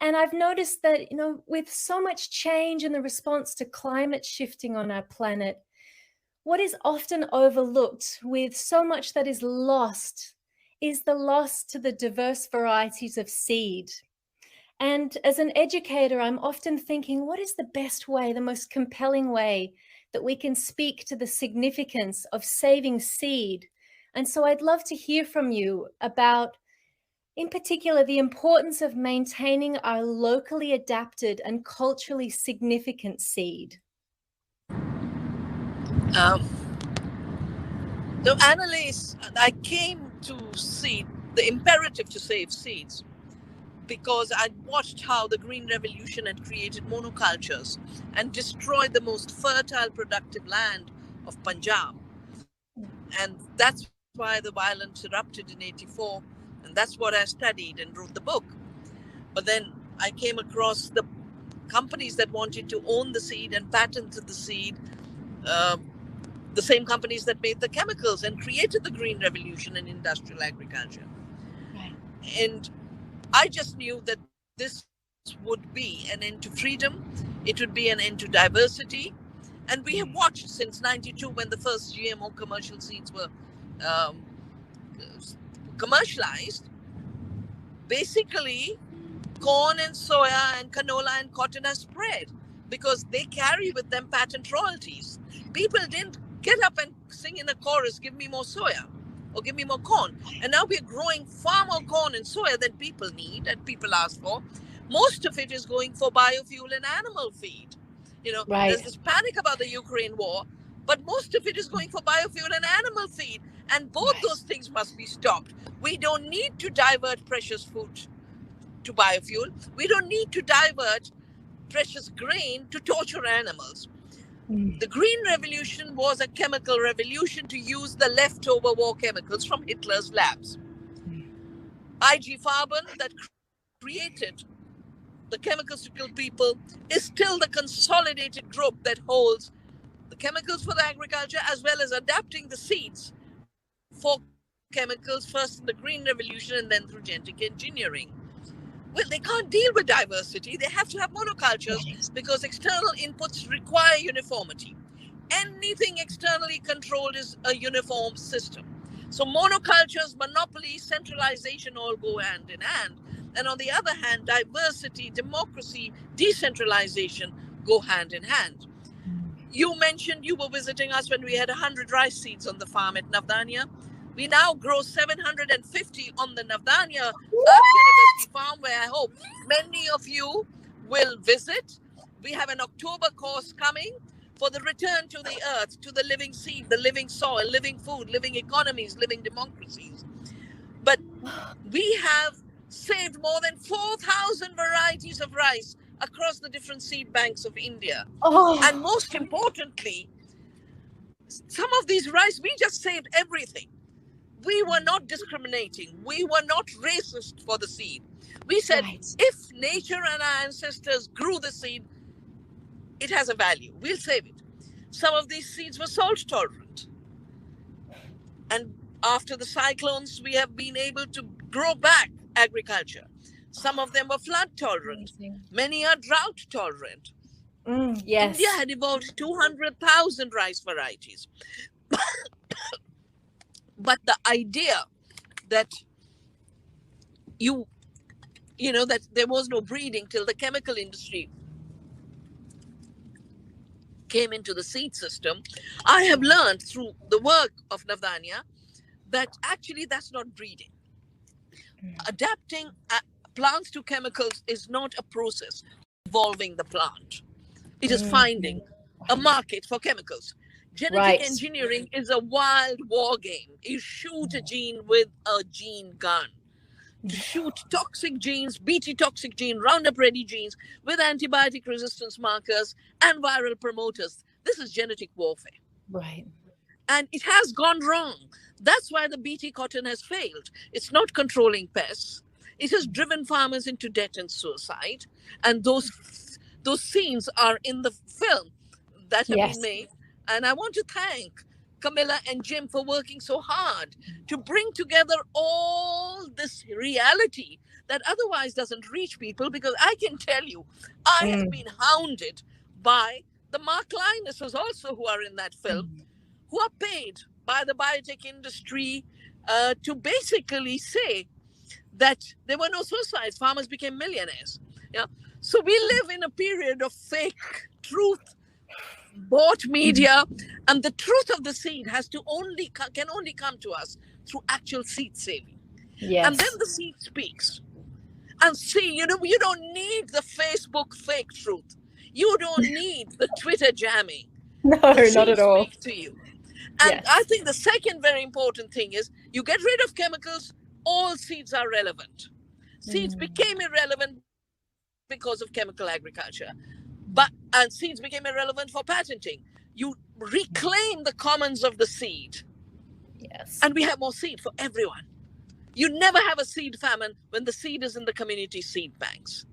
And I've noticed that, with so much change in the response to climate shifting on our planet, what is often overlooked with so much that is lost is the loss to the diverse varieties of seed. And as an educator, I'm often thinking, what is the best way, the most compelling way that we can speak to the significance of saving seed? And so I'd love to hear from you about, in particular, the importance of maintaining our locally adapted and culturally significant seed. The analysts, I came to see the imperative to save seeds because I'd watched how the Green Revolution had created monocultures and destroyed the most fertile, productive land of Punjab. And that's why the violence erupted in 84. And that's what I studied and wrote the book. But then I came across the companies that wanted to own the seed and patent the seed, the same companies that made the chemicals and created the Green Revolution in industrial agriculture. Right. And I just knew that this would be an end to freedom. It would be an end to diversity. And we have watched since 92, when the first GMO commercial seeds were commercialized, basically corn and soya and canola and cotton are spread because they carry with them patent royalties. People didn't get up and sing in a chorus, give me more soya or give me more corn. And now we're growing far more corn and soya than people need and people ask for. Most of it is going for biofuel and animal feed. Right. There's this panic about the Ukraine war, but most of it is going for biofuel and animal feed. And both those things must be stopped. We don't need to divert precious food to biofuel. We don't need to divert precious grain to torture animals. The Green Revolution was a chemical revolution to use the leftover war chemicals from Hitler's labs. IG Farben, that created the chemicals to kill people, is still the consolidated group that holds the chemicals for the agriculture as well as adapting the seeds for chemicals, first in the Green Revolution and then through genetic engineering. Well, they can't deal with diversity. They have to have monocultures because external inputs require uniformity. Anything externally controlled is a uniform system. So monocultures, monopoly, centralization all go hand in hand. And on the other hand, diversity, democracy, decentralization go hand in hand. You mentioned you were visiting us when we had 100 rice seeds on the farm at Navdanya. We now grow 750 on the Navdanya Earth University farm, where I hope many of you will visit. We have an October course coming for the return to the earth, to the living seed, the living soil, living food, living economies, living democracies. But we have saved more than 4,000 varieties of rice across the different seed banks of India. And most importantly, some of these rice, we just saved everything. We were not discriminating. We were not racist for the seed. We said, if nature and our ancestors grew the seed, it has a value. We'll save it. Some of these seeds were salt tolerant. And after the cyclones, we have been able to grow back agriculture. Some of them were flood tolerant. Many are drought tolerant. India had evolved 200,000 rice varieties. But the idea that that there was no breeding till the chemical industry came into the seed system, I have learned through the work of Navdanya that actually that's not breeding. Adapting plants to chemicals is not a process evolving the plant. It is finding a market for chemicals. Genetic engineering is a wild war game. You shoot a gene with a gene gun. To shoot toxic genes, Bt toxic gene, Roundup ready genes with antibiotic resistance markers and viral promoters. This is genetic warfare. Right. And it has gone wrong. That's why the Bt cotton has failed. It's not controlling pests. It has driven farmers into debt and suicide. And those scenes are in the film that have been made. And I want to thank Camilla and Jim for working so hard to bring together all this reality that otherwise doesn't reach people, because I can tell you, I have been hounded by the Mark Linuses also, who are in that film, who are paid by the biotech industry to basically say that there were no suicides, farmers became millionaires. Yeah. So we live in a period of fake truth, bought media, and the truth of the seed can only come to us through actual seed saving. Yes. And then the seed speaks. And see, you don't need the Facebook fake truth. You don't need the Twitter jamming. No, not at all. Speak to you. And Yes. I think the second very important thing is you get rid of chemicals, all seeds are relevant. Seeds became irrelevant because of chemical agriculture. And seeds became irrelevant for patenting. You reclaim the commons of the seed. Yes. And we have more seed for everyone. You never have a seed famine when the seed is in the community seed banks.